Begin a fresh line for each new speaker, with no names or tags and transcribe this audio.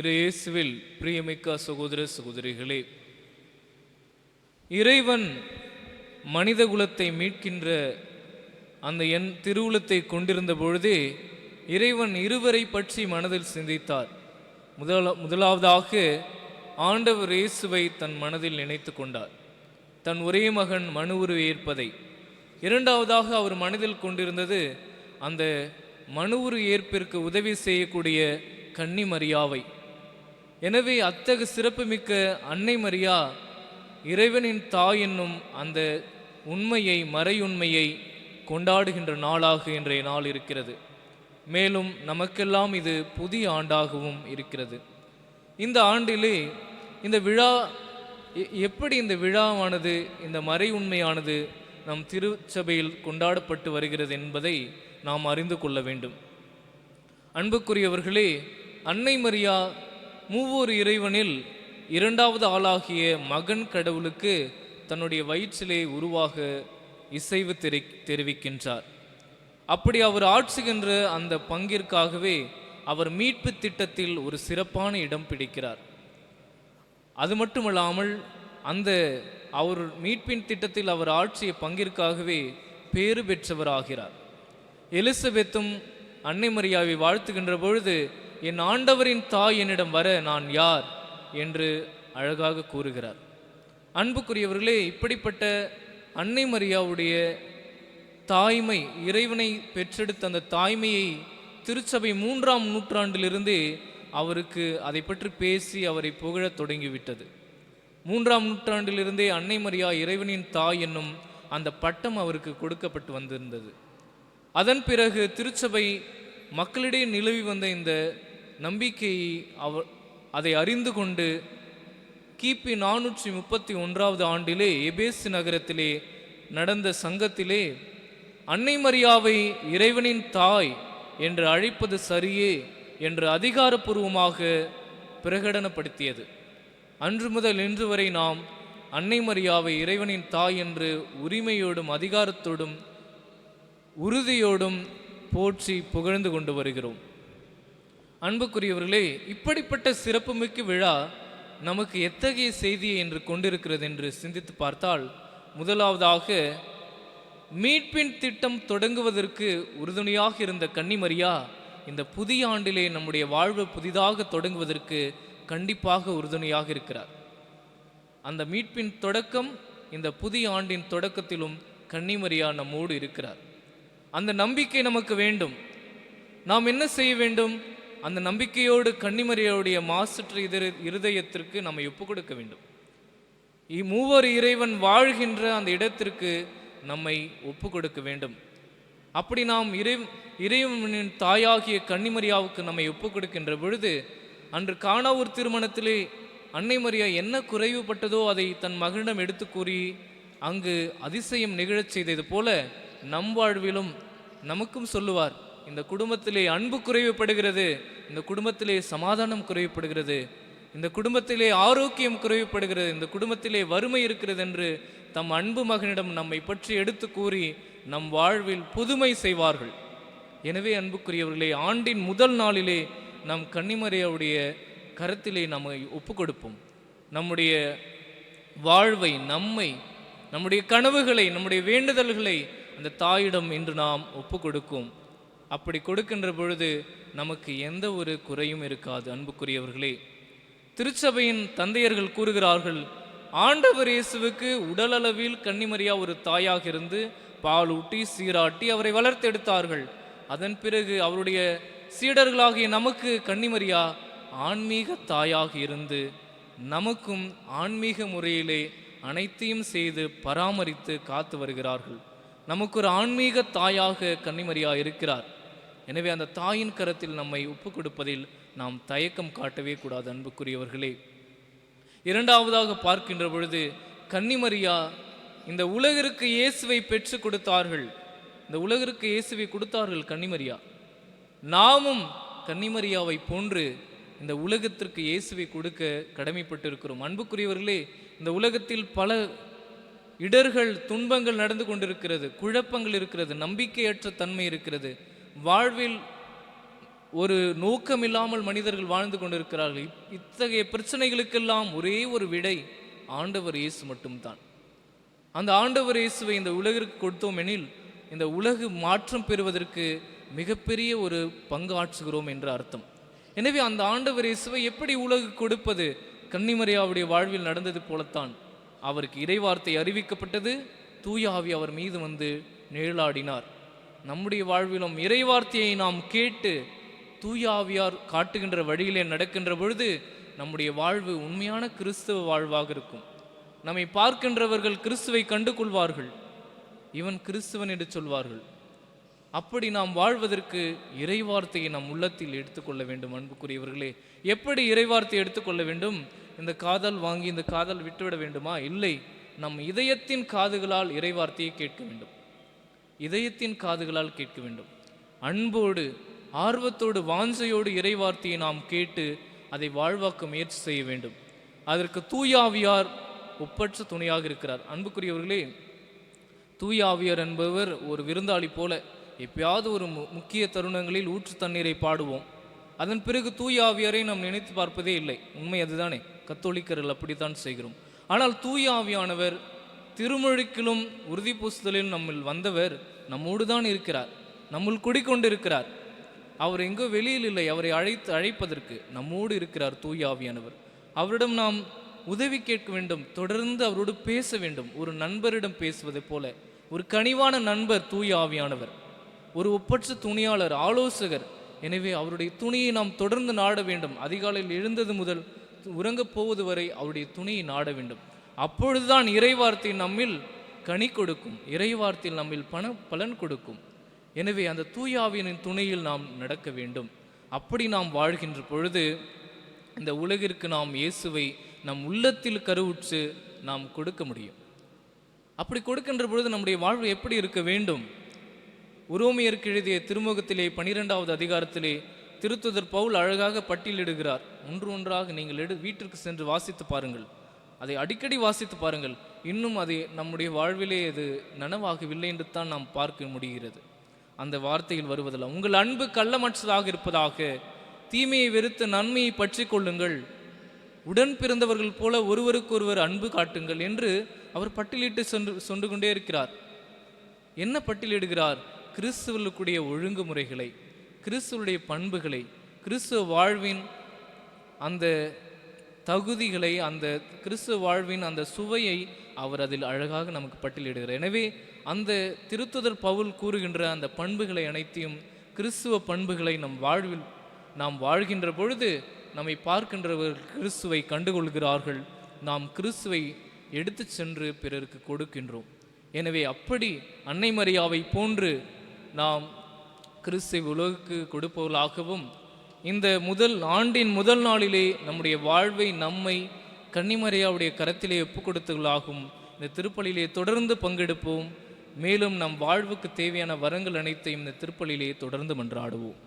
இயேசுவில் பிரியமிக்க சகோதர சகோதரிகளே, இறைவன் மனித குலத்தை மீட்கின்ற அந்த திருவுளத்தை கொண்டிருந்த பொழுதே இறைவன் இருவரை பற்றி மனதில் சிந்தித்தார். முதலாவதாக ஆண்டவர் இயேசுவை தன் மனதில் நினைத்து கொண்டார், தன் ஒரே மகன் மனு உருவை ஏற்பதை. இரண்டாவதாக அவர் மனதில் கொண்டிருந்தது அந்த மனு உரு ஏற்பிற்கு உதவி செய்யக்கூடிய கன்னி மரியாவை. எனவே அத்தகு சிறப்புமிக்க அன்னை மரியா இறைவனின் தாய் என்னும் அந்த உண்மையை, மறையுண்மையை கொண்டாடுகின்ற நாளாக இன்றைய நாள் இருக்கிறது. மேலும் நமக்கெல்லாம் இது புதிய ஆண்டாகவும் இருக்கிறது. இந்த ஆண்டிலே இந்த விழா எப்படி இந்த விழாவானது, இந்த மறை உண்மையானது நம் திருச்சபையில் கொண்டாடப்பட்டு வருகிறது என்பதை நாம் அறிந்து கொள்ள வேண்டும். அன்புக்குரியவர்களே, அன்னை மரியா மூவொரு இறைவனில் இரண்டாவது ஆளாகிய மகன் கடவுளுக்கு தன்னுடைய வயிற்றிலே உருவாக இசைவு தெரிவிக்கின்றார். அப்படி அவர் ஆட்சிகின்ற அந்த பங்கிற்காகவே அவர் மீட்பு திட்டத்தில் ஒரு சிறப்பான இடம் பிடிக்கிறார். அது மட்டுமல்லாமல் அந்த அவர் மீட்பின் திட்டத்தில் அவர் ஆட்சிய பங்கிற்காகவே பேறு பெற்றவராகிறார். எலிசபெத்தும் அன்னை மரியாவை வாழ்த்துகின்ற பொழுது, என் ஆண்டவரின் தாய் என்னிடம் வர நான் யார் என்று அழகாக கூறுகிறார். அன்புக்குரியவர்களே, இப்படிப்பட்ட அன்னை மரியாவுடைய தாய்மை, இறைவனை பெற்றெடுத்த அந்த தாய்மையை திருச்சபை 3ஆம் நூற்றாண்டிலிருந்தே அவருக்கு அதை பற்றி பேசி அவரை புகழத் தொடங்கிவிட்டது. 3ஆம் நூற்றாண்டிலிருந்தே அன்னை மரியா இறைவனின் தாய் என்னும் அந்த பட்டம் அவருக்கு கொடுக்கப்பட்டு வந்திருந்தது. அதன் பிறகு திருச்சபை மக்களிடையே நிலவி வந்த இந்த நம்பிக்கையை அதை அறிந்து கொண்டு கிபி 431 ஆண்டிலே எபேசு நகரத்திலே நடந்த சங்கத்திலே அன்னை மரியாவை இறைவனின் தாய் என்று அழைப்பது சரியே என்று அதிகாரப்பூர்வமாக பிரகடனப்படுத்தியது. அன்று முதல் இன்று வரை நாம் அன்னை மரியாவை இறைவனின் தாய் என்று உரிமையோடும் அதிகாரத்தோடும் உறுதியோடும் போற்றி புகழ்ந்து கொண்டு வருகிறோம். அன்புக்குரியவர்களே, இப்படிப்பட்ட சிறப்புமிக்க விழா நமக்கு எத்தகைய செய்தியை என்று கொண்டிருக்கிறது என்று சிந்தித்து பார்த்தால், முதலாவதாக மீட்பின் திட்டம் தொடங்குவதற்கு உறுதுணையாக இருந்த கன்னி மரியா இந்த புதிய ஆண்டிலே நம்முடைய வாழ்வு புதிதாக தொடங்குவதற்கு கண்டிப்பாக உறுதுணையாக இருக்கிறார். அந்த மீட்பின் தொடக்கம் இந்த புதிய ஆண்டின் தொடக்கத்திலும் கன்னி மரியா நம்மோடு இருக்கிறார். அந்த நம்பிக்கை நமக்கு வேண்டும். நாம் என்ன செய்ய வேண்டும்? அந்த நம்பிக்கையோடு கன்னி மரியாவுடைய மாசற்ற இருதயத்திற்கு நம்மை ஒப்புக் கொடுக்க வேண்டும். மூவர் இறைவன் வாழ்கின்ற அந்த இடத்திற்கு நம்மை ஒப்பு கொடுக்க வேண்டும். அப்படி நாம் இறைவனின் தாயாகிய கன்னி மரியாவுக்கு நம்மை ஒப்பு கொடுக்கின்ற பொழுது, அன்று கானாவூர் திருமணத்திலே அன்னை மரியா என்ன குறைவுபட்டதோ அதை தன் மகனிடம் எடுத்து கூறி அங்கு அதிசயம் நிகழச் செய்தது போல நம் வாழ்விலும் நமக்கும் சொல்லுவார், இந்த குடும்பத்திலே அன்பு குறைவுபடுகிறது, இந்த குடும்பத்திலே சமாதானம் குறைவுபடுகிறது, இந்த குடும்பத்திலே ஆரோக்கியம் குறைவுபடுகிறது, இந்த குடும்பத்திலே வறுமை இருக்கிறது என்று தம் அன்பு மகனிடம் நம்மை பற்றி எடுத்து கூறி நம் வாழ்வில் புதுமை செய்வார்கள். எனவே அன்புக்குரியவர்களே, ஆண்டின் முதல் நாளிலே நம் கன்னிமரியாவுடைய கரத்திலே நம்மை ஒப்பு கொடுப்போம். நம்முடைய வாழ்வை, நம்முடைய கனவுகளை, நம்முடைய வேண்டுதல்களை அந்த தாயிடம் இன்று நாம் ஒப்பு கொடுக்கும். அப்படி கொடுக்கின்ற பொழுது நமக்கு எந்த ஒரு குறையும் இருக்காது. அன்புக்குரியவர்களே, திருச்சபையின் தந்தையர்கள் கூறுகிறார்கள், ஆண்டவர் இயேசுவுக்கு உடலளவில் கன்னிமரியா ஒரு தாயாக இருந்து பால் ஊட்டி சீராட்டி அவரை வளர்த்தெடுத்தார்கள். அதன் பிறகு அவருடைய சீடர்களாகிய நமக்கு கன்னிமரியா ஆன்மீக தாயாக இருந்து நமக்கும் ஆன்மீக முறையிலே அனைத்தையும் செய்து பராமரித்து காத்து வருகிறார்கள். நமக்கு ஒரு ஆன்மீக தாயாக கன்னிமரியா இருக்கிறார். எனவே அந்த தாயின் கரத்தில் நம்மை ஒப்பு கொடுப்பதில் நாம் தயக்கம் காட்டவே கூடாது. அன்புக்குரியவர்களே, இரண்டாவதாக பார்க்கின்ற பொழுது கன்னிமரியா இந்த உலகிற்கு இயேசுவை பெற்று கொடுத்தார்கள். இந்த உலகிற்கு இயேசுவை கொடுத்தார்கள் கன்னிமரியா. நாமும் கன்னிமரியாவை போன்று இந்த உலகத்திற்கு இயேசுவை கொடுக்க கடமைப்பட்டிருக்கிறோம். அன்புக்குரியவர்களே, இந்த உலகத்தில் பல இடர்கள், துன்பங்கள் நடந்து கொண்டிருக்கிறது, குழப்பங்கள் இருக்கிறது, நம்பிக்கையற்ற தன்மை இருக்கிறது, வாழ்வில் ஒரு நோக்கம் இல்லாமல் மனிதர்கள் வாழ்ந்து கொண்டிருக்கிறார்கள். இத்தகைய பிரச்சனைகளுக்கெல்லாம் ஒரே ஒரு விடை ஆண்டவர் இயேசு மட்டும்தான். அந்த ஆண்டவர் இயேசுவை இந்த உலகிற்கு கொடுத்தோம் எனில் இந்த உலகு மாற்றம் பெறுவதற்கு மிகப்பெரிய ஒரு பங்கு ஆற்றுகிறோம் என்று அர்த்தம். எனவே அந்த ஆண்டவர் இயேசுவை எப்படி உலகு கொடுப்பது? கன்னிமரியாவுடைய வாழ்வில் நடந்தது போலத்தான். அவருக்கு இறைவார்த்தை அறிவிக்கப்பட்டது, தூய ஆவி அவர் மீது வந்து நிழலாடினார். நம்முடைய வாழ்விலும் இறைவார்த்தையை நாம் கேட்டு தூய ஆவியார் காட்டுகின்ற வழியிலே நடக்கின்ற பொழுது நம்முடைய வாழ்வு உண்மையான கிறிஸ்தவ வாழ்வாக இருக்கும். நம்மை பார்க்கின்றவர்கள் கிறிஸ்துவை கண்டு கொள்வார்கள், இவன் கிறிஸ்துவன் என்று சொல்வார்கள். அப்படி நாம் வாழ்வதற்கு இறைவார்த்தையை நம் உள்ளத்தில் எடுத்துக்கொள்ள வேண்டும். அன்புக்குரியவர்களே, எப்படி இறைவார்த்தை எடுத்துக்கொள்ள வேண்டும்? இந்த காதல் வாங்கி இந்த காதல் விட்டுவிட வேண்டுமா? இல்லை, நம் இதயத்தின் காதுகளால் இறைவார்த்தையை கேட்க வேண்டும். இதயத்தின் காதுகளால் கேட்க வேண்டும். அன்போடு, ஆர்வத்தோடு, வாஞ்சையோடு இறைவார்த்தையை நாம் கேட்டு அதை வாழ்வாக்க முயற்சி செய்ய வேண்டும். அதற்கு தூய ஆவியார் ஒப்பற்ற துணையாக இருக்கிறார். அன்புக்குரியவர்களே, தூய ஆவியார் என்பவர் ஒரு விருந்தாளி போல. எப்பயாவது ஒரு முக்கிய தருணங்களில் ஊற்று தண்ணீரை பாடுவோம், அதன் பிறகு தூய ஆவியாரை நாம் நினைத்து பார்ப்பதே இல்லை. உண்மை அதுதானே? கத்தோலிக்கர்கள் அப்படித்தான் செய்கிறோம். ஆனால் தூய ஆவியானவர் திருமொழிக்கிலும் உறுதி பூசுதலில் நம்மில் வந்தவர் நம்மோடு தான் இருக்கிறார், நம்முள் குடிக்கொண்டிருக்கிறார். அவர் எங்கோ வெளியில் இல்லை, அவரை அழைப்பதற்கு நம்மோடு இருக்கிறார் தூய ஆவியானவர். அவரிடம் நாம் உதவி கேட்க வேண்டும், தொடர்ந்து அவரோடு பேச வேண்டும். ஒரு நண்பரிடம் பேசுவதை போல ஒரு கனிவான நண்பர் தூய ஆவியானவர், ஒரு ஒப்பற்ற துணியாளர், ஆலோசகர். எனவே அவருடைய துணியை நாம் தொடர்ந்து நாட வேண்டும். அதிகாலையில் எழுந்தது முதல் உறங்கப் போவது வரை அவருடைய துணியை நாட வேண்டும். அப்பொழுதுதான் இறைவார்த்தை நம்மில் கனி கொடுக்கும், இறைவார்த்தையில் நம்மில் பலன் கொடுக்கும். எனவே அந்த தூய ஆவியின் துணையில் நாம் நடக்க வேண்டும். அப்படி நாம் வாழ்கின்ற பொழுது இந்த உலகிற்கு நாம் இயேசுவை நம் உள்ளத்தில் கருவுற்று நாம் கொடுக்க முடியும். அப்படி கொடுக்கின்ற பொழுது நம்முடைய வாழ்வு எப்படி இருக்க வேண்டும்? உரோமையருக்கு எழுதிய திருமுகத்திலே 12வது அதிகாரத்திலே திருத்துதர் பவுல் அழகாக பட்டியலிடுகிறார். ஒன்று ஒன்றாக நீங்கள் வீட்டிற்கு சென்று வாசித்து பாருங்கள், அதை அடிக்கடி வாசித்து பாருங்கள். இன்னும் அது நம்முடைய வாழ்விலே அது நனவாகவில்லை என்று தான் நாம் பார்க்க முடிகிறது. அந்த வார்த்தையில் வருவதில்லை, உங்கள் அன்பு கள்ளமற்றதாக இருப்பதாக, தீமையை வெறுத்து நன்மையை பற்றி கொள்ளுங்கள், உடன் பிறந்தவர்கள் போல ஒருவருக்கொருவர் அன்பு காட்டுங்கள் என்று அவர் பட்டியலிட்டு சொன்று கொண்டே இருக்கிறார். என்ன பட்டியலிடுகிறார்? கிறிஸ்துவனுடைய ஒழுங்குமுறைகளை, கிறிஸ்துவனுடைய பண்புகளை, கிறிஸ்துவ வாழ்வின் அந்த தகுதிகளை, அந்த கிறிஸ்துவ வாழ்வின் அந்த சுவையை அவர் அதில் அழகாக நமக்கு பட்டியலிடுகிறார். எனவே அந்த திருத்துதர் பவுல் கூறுகின்ற அந்த பண்புகளை அனைத்தையும், கிறிஸ்துவ பண்புகளை நம் வாழ்வில் நாம் வாழ்கின்ற பொழுது நம்மை பார்க்கின்றவர்கள் கிறிஸ்துவை கண்டுகொள்கிறார்கள். நாம் கிறிஸ்துவை எடுத்து சென்று பிறருக்கு கொடுக்கின்றோம். எனவே அப்படி அன்னை மரியாவை போன்று நாம் கிறிஸ்துவை உலகுக்கு கொடுப்பவர்களாகவும், இந்த ஆண்டின் முதல் நாளிலே நம்முடைய வாழ்வை நம்மை கன்னிமரியாவுடைய கரத்திலே ஒப்பு கொடுத்தவர்களாகவும் இந்த திருப்பலியிலே தொடர்ந்து பங்கெடுப்போம். மேலும் நம் வாழ்வுக்கு தேவையான வரங்கள் அனைத்தையும் இந்த திருப்பலியிலே தொடர்ந்து மன்றாடுவோம்.